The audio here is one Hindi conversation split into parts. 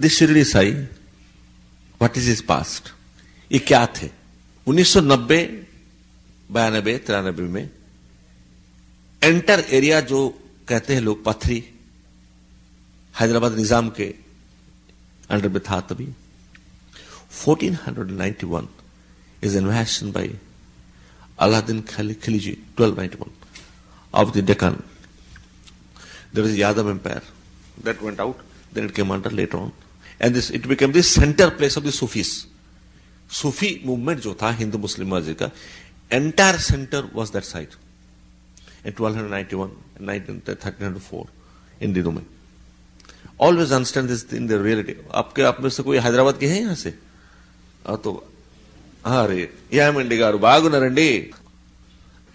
This Shirdi Sai, what is his past? ये क्या थे? 1990, 92, 93 में एंटर एरिया जो कहते हैं लोग पथरी, हैदराबाद निजाम के अंडर में था तभी। 1491 is invasion by Alauddin Khilji, 1291 of the Deccan. There is Yadav Empire that went out, then it came under later on, and this it became the center place of the Sufis. Sufi movement जो था हिंदू मुस्लिम मस्जिद का, entire center was that site in 1291 and 1304 इन दिनों में. Always understand this in the reality. आपके आप में से कोई हैदराबाद के हैं यहां से? तो अरे या मंडी गारू बागुनारंडी.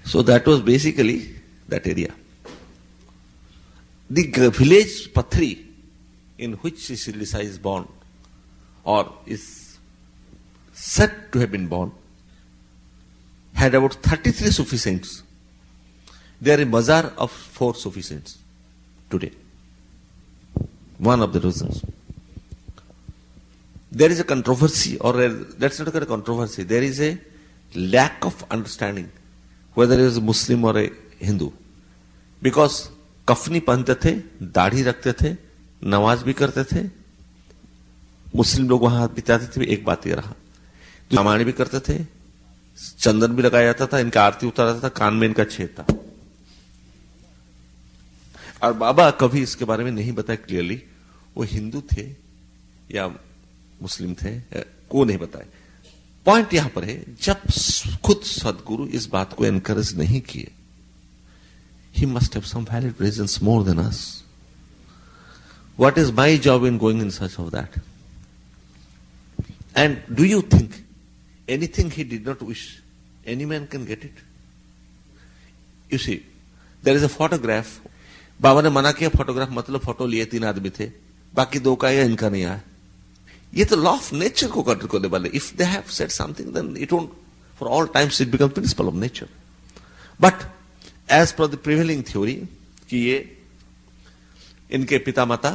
So that was basically that area. The village Pathri in which Shirdi Sai is born or is said to have been born had about 33 Sufi saints. They are a mazar of 4 Sufi saints today. One of the reasons. There is a controversy, or that's not a controversy, there is a lack of understanding whether he is a Muslim or a Hindu. Because कफनी पहनते थे, दाढ़ी रखते थे, नमाज भी करते थे, मुस्लिम लोग वहां हाथ बिताते थे. एक बात ये रहा, रामायण भी करते थे, चंदन भी लगाया जाता था, इनका आरती उतारा था, कान में इनका छेद था. और बाबा कभी इसके बारे में नहीं बताया क्लियरली वो हिंदू थे या मुस्लिम थे, को नहीं बताया. पॉइंट यहां पर है, जब खुद सदगुरु इस बात को एनकरेज नहीं किए, he must have some valid reasons more than us. What is my job in going in search of that? And do you think anything he did not wish, any man can get it? You see, there is a photograph. बाबा ने मना किया फोटोग्राफ, मतलब फोटो लिए 3 आदमी थे, बाकी 2 का या इनका नहीं आया. ये तो लॉ ऑफ नेचर को कंट्रोल करने वाले. If they have said something then it won't for all times it become principle of nature. But as per the prevailing theory कि ये इनके पिता माता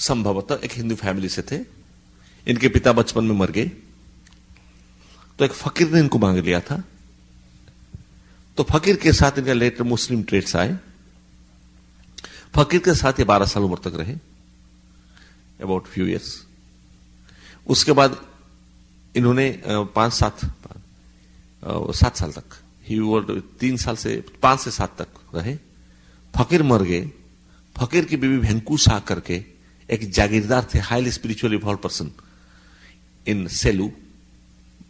संभवतः एक हिंदू फैमिली से थे, इनके पिता बचपन में मर गए, तो एक फकीर ने इनको मांग लिया था. तो फकीर के साथ इनका लेटर मुस्लिम ट्रेड्स आए. फकीर के साथ ये 12 साल उम्र तक रहे, अबाउट फ्यू ईयर्स. उसके बाद इन्होंने 7 साल तक, ही 3 साल से 5 से 7 तक रहे. फकीर मर गए. फकीर की बीवी भेंकू शाह करके एक जागीरदार थे, highly spiritually evolve person in Selu.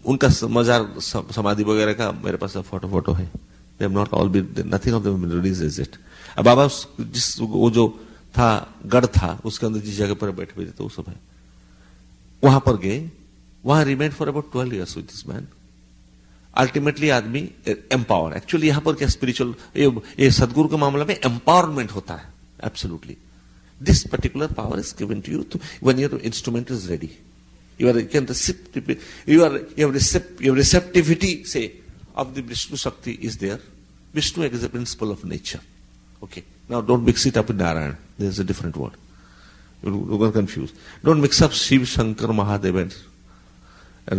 उनका मजार समाधि वगैरह का मेरे पास फोटो है. They have not all been, nothing of them released as it. अब बाबा जिस वो जो था गढ़ था उसके अंदर जिस जगह पर बैठे हुए थे वो सब है, वहां पर गए. वहां remain for about 12 years with this man. Ultimately आदमी एम्पावर, एक्चुअली यहां पर क्या स्पिरिचुअल, ये सदगुरु के मामले में एम्पावरमेंट होता है. Absolutely this particular power is given to you when your instrument is ready. You have receptivity, say, of the Vishnu Shakti is there. Vishnu is a principle of nature. Okay. Now don't mix it up with Narayana. There's a different word. You're going to confuse. Don't mix up Shiv, Shankar, Mahadev and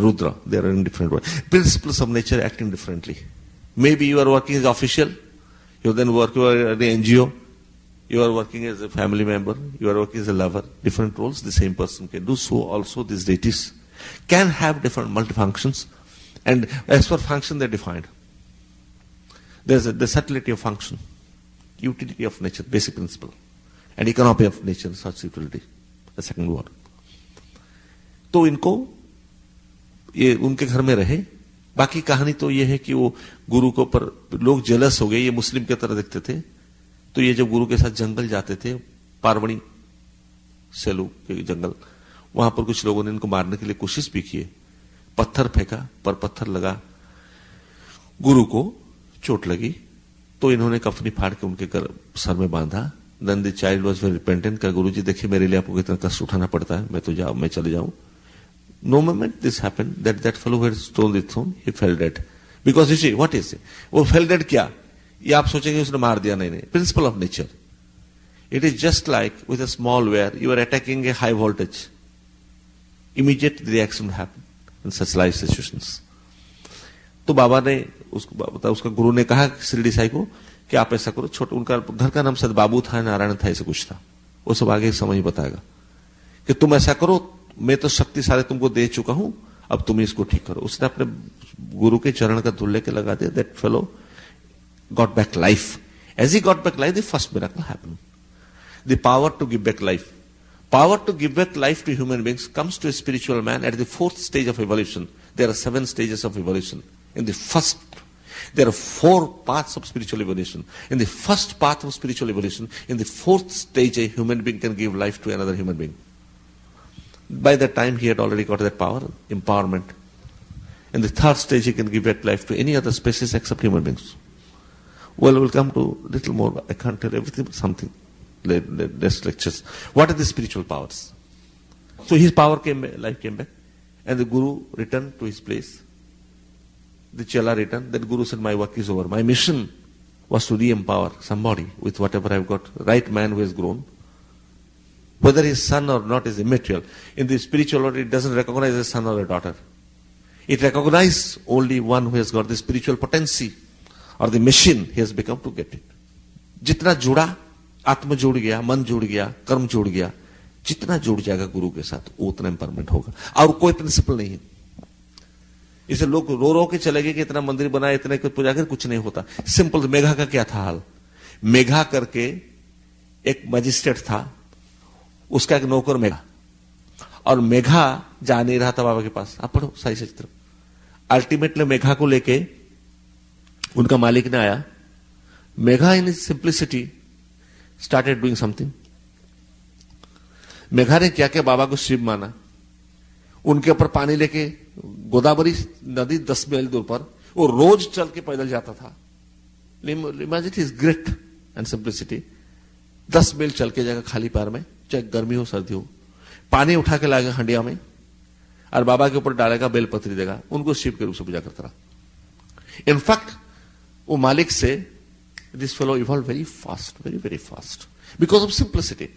Rudra. They are in different words. Principles of nature acting differently. Maybe you are working as official. You then work, you are at the NGO. You are working as a family member, you are working as a lover, different roles, the same person can do so. Also, these deities can have different multifunctions, and as per function they're defined. There's the subtlety of function, utility of nature, basic principle, and economy of nature, such utility, the second word. तो इनको ये उनके घर में रहे. बाकी कहानी तो ये है कि वो गुरु को पर लोग जेलस हो गए, ये मुस्लिम की तरह दिखते थे. तो ये जब गुरु के साथ जंगल जाते थे, पारवणी सेलू के जंगल, वहां पर कुछ लोगों ने इनको मारने के लिए कोशिश भी की. पत्थर फेंका पर पत्थर लगा, गुरु को चोट लगी. तो इन्होंने कफनी फाड़ के उनके सर में बांधा. Then the child was very repentant का, गुरु जी देखिए मेरे लिए आपको कितना कष्ट उठाना पड़ता है, मैं चले जाऊं. No moment this happened that fellow had stone the thrown, he fell dead. Because you see what is it, वो फेल डेड क्या, ये आप सोचेंगे उसने मार दिया, नहीं. Principle of nature. It is just like with a small wire, you are attacking a high voltage. Immediate reaction will happen in such life situations. तो बाबा ने उसका गुरु ने कहा शिरडी साई को कि आप ऐसा करो, छोटे उनका घर का नाम सदबाबू था, नारायण था, ऐसा कुछ था, वो सब आगे समय बताएगा कि तुम ऐसा करो, मैं तो शक्ति सारे तुमको दे चुका हूं, अब तुम इसको ठीक करो। उसने अपने गुरु के चरण का धूल लेके लगा दिया। That fellow got back life. As he got back life, the first miracle happened. The power to give back life, power to give back life to human beings comes to a spiritual man at the 4th stage of evolution. There are 7 stages of evolution. In the first, there are 4 paths of spiritual evolution. In the first path of spiritual evolution, in the 4th stage, a human being can give life to another human being. By that time, he had already got that power, empowerment. In the 3rd stage, he can give back life to any other species except human beings. Well, we'll come to little more. I can't tell everything, but something. Next lectures. What are the spiritual powers? So his power came back, life came back, and the Guru returned to his place. The Chela returned. Then Guru said, my work is over. My mission was to re-empower somebody with whatever I've got. Right man who has grown. Whether his son or not is immaterial. In the spiritual world, it doesn't recognize a son or a daughter. It recognizes only one who has got the spiritual potency or the machine he has become to get it. जितना जुड़ा, आत्म जुड़ गया, मन जुड़ गया, कर्म जुड़ गया, जितना जुड़ जाएगा गुरु के साथ उतना इंपॉर्टमेंट होगा। और कोई प्रिंसिपल नहीं है। इसे लोग रो रो के चले गए कि इतना मंदिर बनाए, इतने पूजा कर, कुछ नहीं होता। सिंपल। मेघा का क्या था हाल? मेघा करके एक मजिस्ट्रेट था, उसका एक नौकर मेघा, और मेघा जा नहीं रहा था बाबा के पास। आप पढ़ो साई चरित्र। अल्टीमेटली मेघा को लेके उनका मालिक ने आया। मेघा इन simplicity started doing something. Megha ने क्या क्या बाबा को शिव माना। उनके ऊपर पानी लेके गोदावरी नदी 10 मील दूर पर वो रोज चल के पैदल जाता था। Imagine his great and simplicity. 10 मील चल के जाएगा खाली पैर में, चाहे गर्मी हो सर्दी हो, पानी उठा के लाएगा हंडिया में और बाबा के ऊपर डालेगा, बेलपत्री देगा, उनको शिव के रूप से पूजा करता रहा। इनफैक्ट वो मालिक से this fellow evolved very fast, very very fast because of simplicity.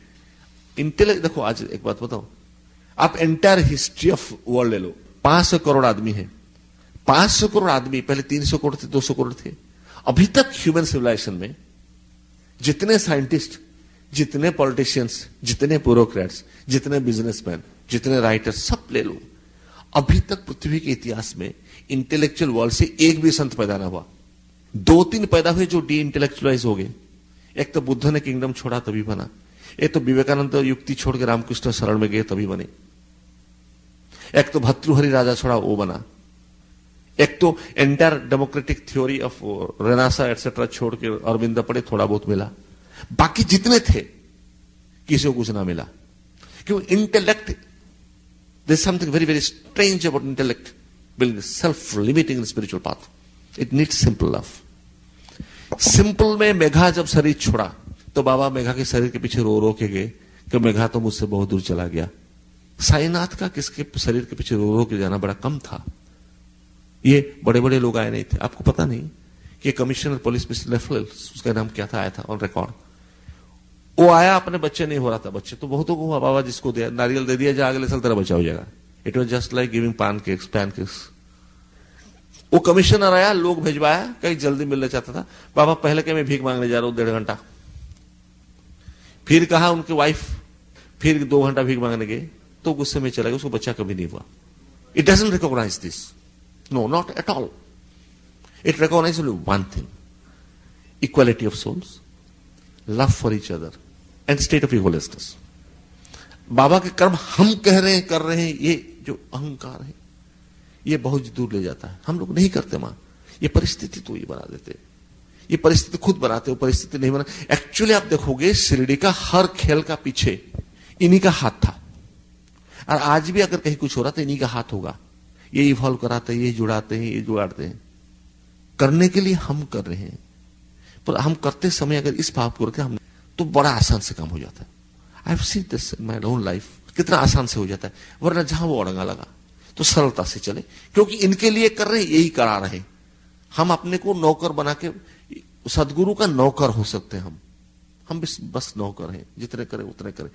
Intellect. देखो आज एक बात बताओ, आप एंटायर हिस्ट्री ऑफ वर्ल्ड ले लो। 500 करोड़ आदमी है। 500 करोड़ आदमी, पहले 300 करोड़ थे, 200 करोड़ थे। अभी तक ह्यूमन सिविलाइजेशन में जितने साइंटिस्ट, जितने पॉलिटिशियंस, जितने ब्यूरोक्रेट्स, जितने बिजनेसमैन, जितने राइटर्स, सब ले लो, अभी तक पृथ्वी के इतिहास में इंटेलेक्चुअल वर्ल्ड से एक भी संत पैदा ना हुआ। 2-3 पैदा हुए जो डी इंटेलेक्चुअलाइज हो गए। एक तो बुद्ध ने किंगडम छोड़ा तभी बना, एक तो विवेकानंद युक्ति छोड़ के रामकृष्ण शरण में गए तभी बने, एक तो भर्तृहरि राजा छोड़ा वो बना, एक तो entire democratic theory of renaissance etcetera छोड़ के अरविंद पढ़े, थोड़ा बहुत मिला। बाकी जितने थे किसी को कुछ ना मिला। क्यों? Intellect, there is something very very strange about intellect building self limiting in spiritual path. It needs simple love. Simple में मेघा जब शरीर छोड़ा तो बाबा मेघा के शरीर के पीछे रो रो के गए कि मेघा तो मुझसे बहुत दूर चला गया। साईनाथ का किसके शरीर के पीछे रो रो के जाना बड़ा कम था। ये बड़े बड़े लोग आए नहीं थे। आपको पता नहीं कि कमिश्नर पुलिस मिस्टर लेफ्लेल, उसका नाम क्या था, आया था ऑन रिकॉर्ड। वो आया, अपने बच्चे नहीं हो रहा था, बच्चे तो बहुतों को हुआ, बाबा जिसको दिया नारियल दे दिया, जा अगले साल तेरा बच्चा हो जाएगा। It was just like giving pancakes. वो कमिश्नर आया, लोग भेजवाया, कहीं जल्दी मिलना चाहता था। बाबा पहले के मैं भीख मांगने जा रहा हूं 1.5 घंटा, फिर कहा उनकी वाइफ, फिर 2 घंटा भीख मांगने गए तो गुस्से में चला गया, उसको बच्चा कभी नहीं हुआ। It doesn't recognize this, no not at all. It recognize only one thing, equality of souls, love for each other and state of equalistness. बाबा के कर्म हम कह रहे हैं, कर रहे हैं, ये जो अहंकार है ये बहुत दूर ले जाता है। हम लोग नहीं करते मां, ये परिस्थिति तो ये बना देते, ये परिस्थिति खुद बनाते, वो परिस्थिति नहीं बना। एक्चुअली आप देखोगे शिरडी का हर खेल का पीछे इन्हीं का हाथ था, और आज भी अगर कहीं कुछ हो रहा तो इन्हीं का हाथ होगा। ये इवॉल्व कराते हैं, ये जुड़ाते हैं, ये जुगाड़ते हैं। करने के लिए हम कर रहे हैं, पर हम करते समय अगर इस भाव को रखें हम, तो बड़ा आसान से काम हो जाता है। I have seen this in my own life, कितना आसान से हो जाता है। वरना जहां वो अड़ंगा लगा तो सरलता से चले, क्योंकि इनके लिए कर रहे हैं, यही करा रहे हैं। हम अपने को नौकर बना के सदगुरु का नौकर हो सकते हैं। हम बस नौकर हैं, जितने करें उतने करें।